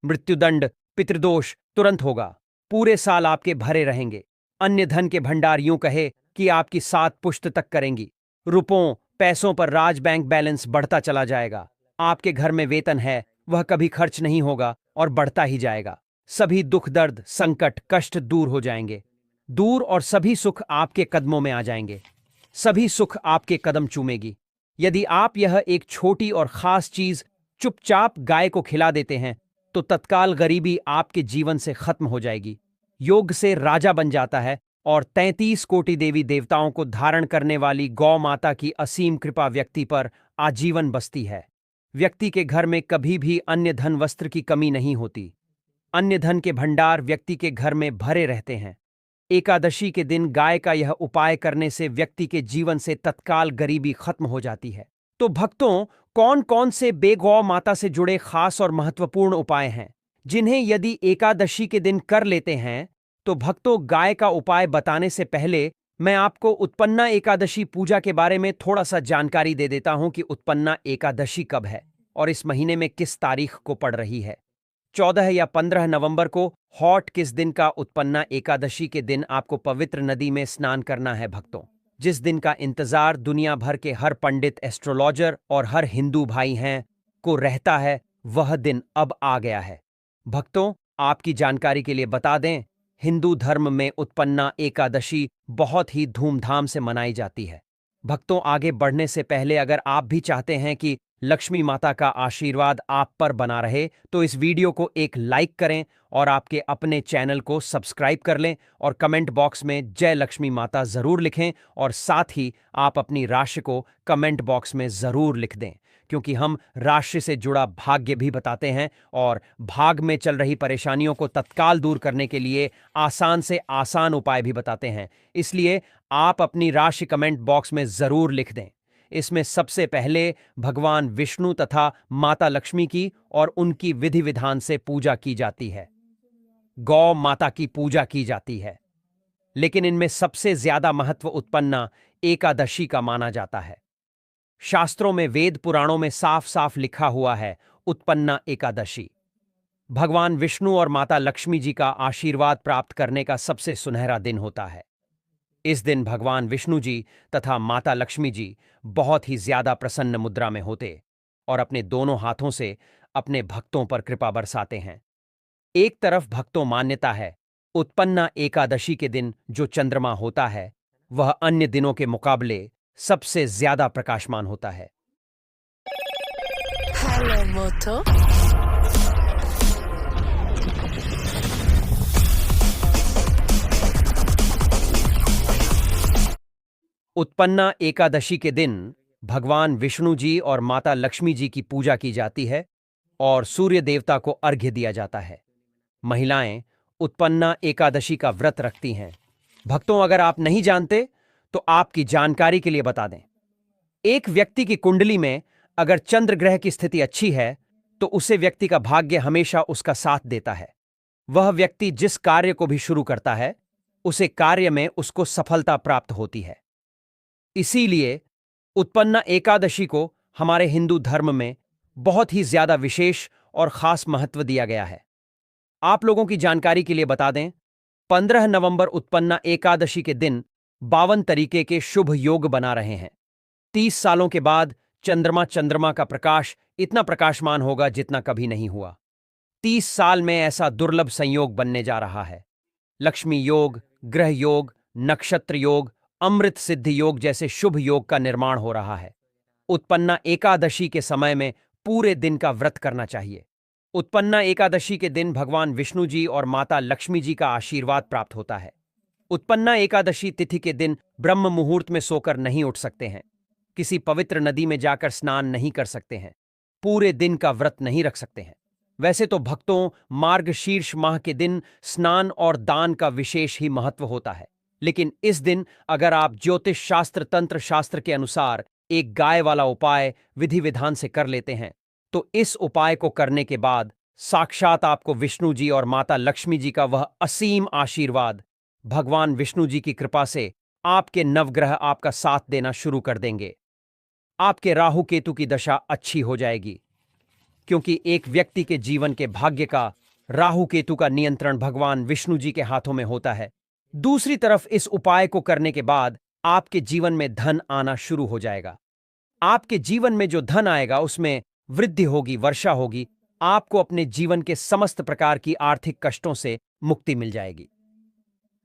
मृत्युदंड, पितृदोष तुरंत होगा। पूरे साल आपके भरे रहेंगे। अन्य धन के भंडार यूं कहे कि आपकी 7 पुश्त तक करेंगी। रुपयों पैसों पर राज बैंक बैलेंस बढ़ता चला जाएगा। आपके घर में वेतन है, वह कभी खर्च नहीं होगा और बढ़ता ही जाएगा। सभी दुख दर्द संकट कष्ट दूर हो जाएंगे। दूर और सभी सुख आपके कदमों में आ जाएंगे। सभी सुख आपके कदम चूमेगी। यदि आप यह एक छोटी और खास चीज चुपचाप गाय को खिला देते हैं तो तत्काल गरीबी आपके जीवन से खत्म हो जाएगी। योग से राजा बन जाता है और 33 कोटि देवी देवताओं को धारण करने वाली गौ माता की असीम कृपा व्यक्ति पर आजीवन बसती है। व्यक्ति के घर में कभी भी अन्य धन वस्त्र की कमी नहीं होती। अन्य धन के भंडार व्यक्ति के घर में भरे रहते हैं। एकादशी के दिन गाय का यह उपाय करने से व्यक्ति के जीवन से तत्काल गरीबी खत्म हो जाती है। तो भक्तों, कौन कौन से बेगौ माता से जुड़े खास और महत्वपूर्ण उपाय हैं जिन्हें यदि एकादशी के दिन कर लेते हैं तो भक्तों, गाय का उपाय बताने से पहले मैं आपको उत्पन्ना एकादशी पूजा के बारे में थोड़ा सा जानकारी दे देता हूं कि उत्पन्ना एकादशी कब है और इस महीने में किस तारीख को पड़ रही है। 14 या 15 नवंबर को हॉट किस दिन का उत्पन्ना एकादशी के दिन आपको पवित्र नदी में स्नान करना है भक्तों। जिस दिन का इंतजार दुनिया भर के हर पंडित एस्ट्रोलॉजर और हर हिंदू भाई हैं को रहता है, वह दिन अब आ गया है। भक्तों, आपकी जानकारी के लिए बता दें, हिंदू धर्म में उत्पन्ना एकादशी बहुत ही धूमधाम से मनाई जाती है। भक्तों, आगे बढ़ने से पहले अगर आप भी चाहते हैं कि लक्ष्मी माता का आशीर्वाद आप पर बना रहे तो इस वीडियो को एक लाइक करें और आपके अपने चैनल को सब्सक्राइब कर लें और कमेंट बॉक्स में जय लक्ष्मी माता जरूर लिखें और साथ ही आप अपनी राशि को कमेंट बॉक्स में जरूर लिख दें, क्योंकि हम राशि से जुड़ा भाग्य भी बताते हैं और भाग में चल रही परेशानियों को तत्काल दूर करने के लिए आसान से आसान उपाय भी बताते हैं। इसलिए आप अपनी राशि कमेंट बॉक्स में जरूर लिख दें। इसमें सबसे पहले भगवान विष्णु तथा माता लक्ष्मी की और उनकी विधि विधान से पूजा की जाती है। गौ माता की पूजा की जाती है, लेकिन इनमें सबसे ज्यादा महत्व उत्पन्ना एकादशी का माना जाता है। शास्त्रों में वेद पुराणों में साफ साफ लिखा हुआ है, उत्पन्ना एकादशी भगवान विष्णु और माता लक्ष्मी जी का आशीर्वाद प्राप्त करने का सबसे सुनहरा दिन होता है। इस दिन भगवान विष्णु जी तथा माता लक्ष्मी जी बहुत ही ज्यादा प्रसन्न मुद्रा में होते और अपने दोनों हाथों से अपने भक्तों पर कृपा बरसाते हैं। एक तरफ भक्तों मान्यता है, उत्पन्ना एकादशी के दिन जो चंद्रमा होता है वह अन्य दिनों के मुकाबले सबसे ज्यादा प्रकाशमान होता है। हेलो मोटो। उत्पन्ना एकादशी के दिन भगवान विष्णु जी और माता लक्ष्मी जी की पूजा की जाती है और सूर्य देवता को अर्घ्य दिया जाता है। महिलाएं उत्पन्ना एकादशी का व्रत रखती हैं। भक्तों, अगर आप नहीं जानते तो आपकी जानकारी के लिए बता दें, एक व्यक्ति की कुंडली में अगर चंद्र ग्रह की स्थिति अच्छी है तो उसे व्यक्ति का भाग्य हमेशा उसका साथ देता है। वह व्यक्ति जिस कार्य को भी शुरू करता है उसे कार्य में उसको सफलता प्राप्त होती है। इसीलिए उत्पन्ना एकादशी को हमारे हिंदू धर्म में बहुत ही ज्यादा विशेष और खास महत्व दिया गया है। आप लोगों की जानकारी के लिए बता दें, 15 नवंबर उत्पन्ना एकादशी के दिन 52 तरीके के शुभ योग बना रहे हैं। 30 सालों के बाद चंद्रमा का प्रकाश इतना प्रकाशमान होगा जितना कभी नहीं हुआ। 30 साल में ऐसा दुर्लभ संयोग बनने जा रहा है। लक्ष्मी योग, ग्रह योग, नक्षत्र योग, अमृत सिद्धि योग जैसे शुभ योग का निर्माण हो रहा है। उत्पन्ना एकादशी के समय में पूरे दिन का व्रत करना चाहिए। उत्पन्ना एकादशी के दिन भगवान विष्णु जी और माता लक्ष्मी जी का आशीर्वाद प्राप्त होता है। उत्पन्ना एकादशी तिथि के दिन ब्रह्म मुहूर्त में सोकर नहीं उठ सकते हैं, किसी पवित्र नदी में जाकर स्नान नहीं कर सकते हैं, पूरे दिन का व्रत नहीं रख सकते हैं। वैसे तो भक्तों, मार्गशीर्ष माह के दिन स्नान और दान का विशेष ही महत्व होता है, लेकिन इस दिन अगर आप ज्योतिष शास्त्र तंत्र शास्त्र के अनुसार एक गाय वाला उपाय विधि विधान से कर लेते हैं तो इस उपाय को करने के बाद साक्षात आपको विष्णु जी और माता लक्ष्मी जी का वह असीम आशीर्वाद, भगवान विष्णु जी की कृपा से आपके नवग्रह आपका साथ देना शुरू कर देंगे। आपके राहु केतु की दशा अच्छी हो जाएगी। क्योंकि एक व्यक्ति के जीवन के भाग्य का राहु केतु का नियंत्रण भगवान विष्णु जी के हाथों में होता है। दूसरी तरफ इस उपाय को करने के बाद आपके जीवन में धन आना शुरू हो जाएगा। आपके जीवन में जो धन आएगा उसमें वृद्धि होगी, वर्षा होगी। आपको अपने जीवन के समस्त प्रकार की आर्थिक कष्टों से मुक्ति मिल जाएगी।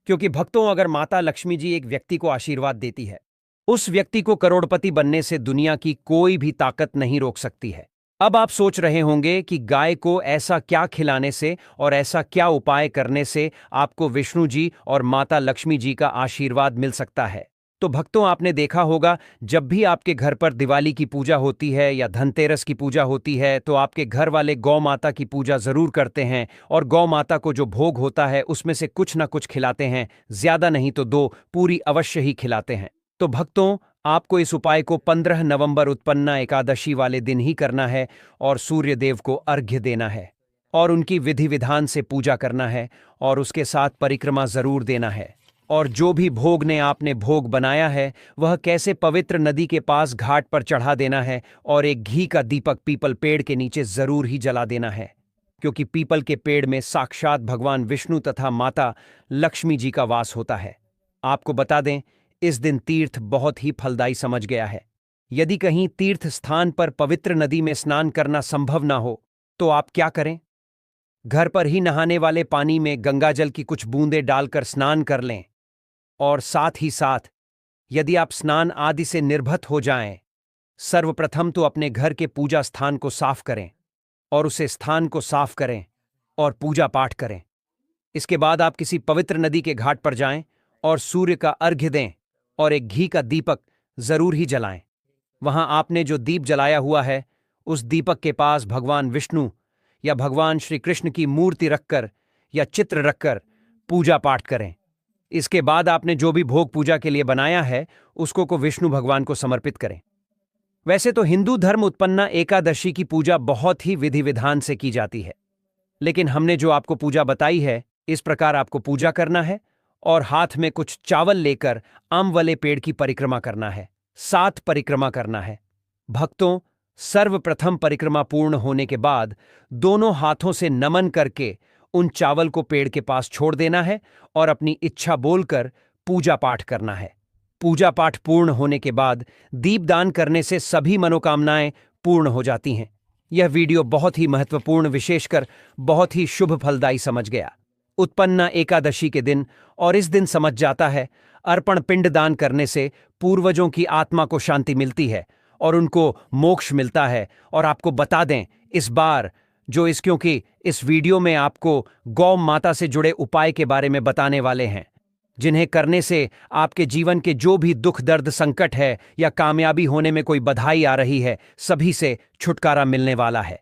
क्योंकि भक्तों, अगर माता लक्ष्मी जी एक व्यक्ति को आशीर्वाद देती है, उस व्यक्ति को करोड़पति बनने से दुनिया की कोई भी ताकत नहीं रोक सकती है। अब आप सोच रहे होंगे कि गाय को ऐसा क्या खिलाने से और ऐसा क्या उपाय करने से आपको विष्णु जी और माता लक्ष्मी जी का आशीर्वाद मिल सकता है। तो भक्तों, आपने देखा होगा जब भी आपके घर पर दिवाली की पूजा होती है या धनतेरस की पूजा होती है तो आपके घर वाले गौ माता की पूजा जरूर करते हैं और गौ माता को जो भोग होता है उसमें से कुछ ना कुछ खिलाते हैं, ज्यादा नहीं तो 2 पूरी अवश्य ही खिलाते हैं। तो भक्तों, आपको इस उपाय को 15 नवंबर उत्पन्ना एकादशी वाले दिन ही करना है और सूर्य देव को अर्घ्य देना है और उनकी विधि विधान से पूजा करना है और उसके साथ परिक्रमा जरूर देना है। और जो भी भोग ने आपने भोग बनाया है वह कैसे पवित्र नदी के पास घाट पर चढ़ा देना है और एक घी का दीपक पीपल पेड़ के नीचे जरूर ही जला देना है, क्योंकि पीपल के पेड़ में साक्षात भगवान विष्णु तथा माता लक्ष्मी जी का वास होता है। आपको बता दें, इस दिन तीर्थ बहुत ही फलदायी समझ गया है। यदि कहीं तीर्थ स्थान पर पवित्र नदी में स्नान करना संभव ना हो तो आप क्या करें? घर पर ही नहाने वाले पानी में गंगाजल की कुछ बूंदें डालकर स्नान कर लें। और साथ ही साथ यदि आप स्नान आदि से निर्भत हो जाएं, सर्वप्रथम तो अपने घर के पूजा स्थान को साफ करें और उसे स्थान को साफ करें और पूजा पाठ करें। इसके बाद आप किसी पवित्र नदी के घाट पर जाएं और सूर्य का अर्घ्य दें और एक घी का दीपक जरूर ही जलाएं। वहां आपने जो दीप जलाया हुआ है उस दीपक के पास भगवान विष्णु या भगवान श्री कृष्ण की मूर्ति रखकर या चित्र रखकर पूजा पाठ करें। इसके बाद आपने जो भी भोग पूजा के लिए बनाया है उसको विष्णु भगवान को समर्पित करें। वैसे तो हिंदू धर्म उत्पन्ना एकादशी की पूजा बहुत ही विधि विधान से की जाती है, लेकिन हमने जो आपको पूजा बताई है इस प्रकार आपको पूजा करना है और हाथ में कुछ चावल लेकर आम वाले पेड़ की परिक्रमा करना है। 7 परिक्रमा करना है। भक्तों, सर्वप्रथम परिक्रमा पूर्ण होने के बाद दोनों हाथों से नमन करके उन चावल को पेड़ के पास छोड़ देना है और अपनी इच्छा बोलकर पूजा पाठ करना है। पूजा पाठ पूर्ण होने के बाद दीपदान करने से सभी मनोकामनाएं पूर्ण हो जाती हैं। यह वीडियो बहुत ही महत्वपूर्ण, विशेषकर बहुत ही शुभ फलदायी समझ गया। उत्पन्ना एकादशी के दिन और इस दिन समझ जाता है अर्पण पिंड दान करने से पूर्वजों की आत्मा को शांति मिलती है और उनको मोक्ष मिलता है। और आपको बता दें इस बार क्योंकि इस वीडियो में आपको गौ माता से जुड़े उपाय के बारे में बताने वाले हैं, जिन्हें करने से आपके जीवन के जो भी दुख दर्द संकट है या कामयाबी होने में कोई बधाई आ रही है, सभी से छुटकारा मिलने वाला है।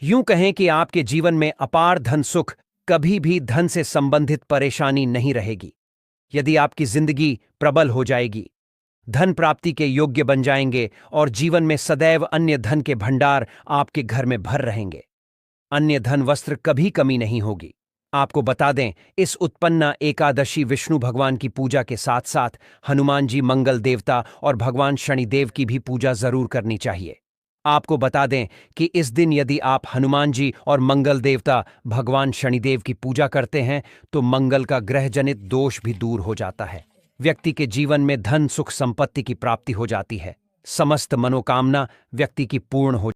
यूं कहें कि आपके जीवन में अपार धन सुख, कभी भी धन से संबंधित परेशानी नहीं रहेगी। यदि आपकी जिंदगी प्रबल हो जाएगी, धन प्राप्ति के योग्य बन जाएंगे और जीवन में सदैव अन्य धन के भंडार आपके घर में भर रहेंगे। अन्य धन वस्त्र कभी कमी नहीं होगी। आपको बता दें, इस उत्पन्ना एकादशी विष्णु भगवान की पूजा के साथ साथ हनुमान जी मंगल देवता और भगवान शनिदेव की भी पूजा जरूर करनी चाहिए। आपको बता दें कि इस दिन यदि आप हनुमान जी और मंगल देवता भगवान शनिदेव की पूजा करते हैं तो मंगल का ग्रह जनित दोष भी दूर हो जाता है। व्यक्ति के जीवन में धन सुख संपत्ति की प्राप्ति हो जाती है। समस्त मनोकामना व्यक्ति की पूर्ण हो